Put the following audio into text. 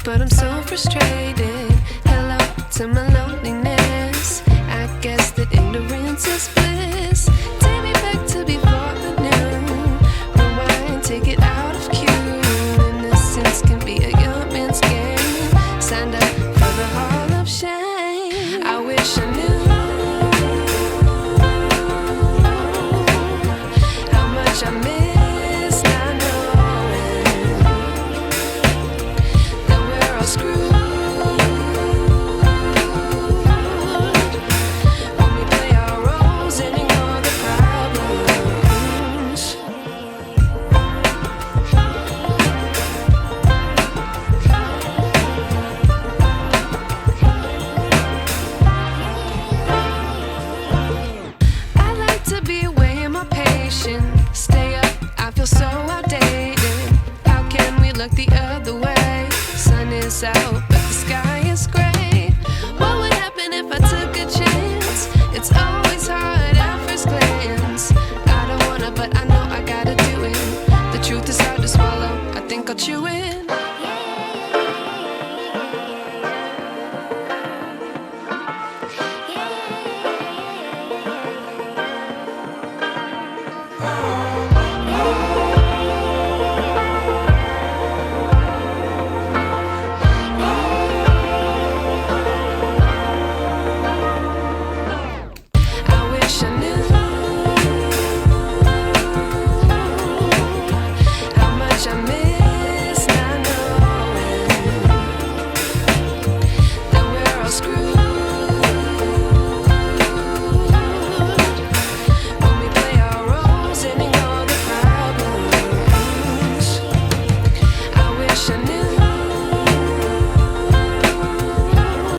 but I'm so frustrated. Hello to my loneliness. I guess that ignorance is bliss. Take me back to before the noon. Rewind, take it out of cue. Innocence can be a young man's game. Signed up for the hall of shame. I wish I knew how much I miss not knowing that we're all screwed when we play our roles and ignore the problems. I like to be away in my patience. Stay up, I feel so outdated. How can we look the other way? Sun is out, but the sky is gray. What would happen if I took a chance? It's always hard at first glance. I don't wanna, but I know I gotta do it. The truth is hard to swallow, I think I'll chew it.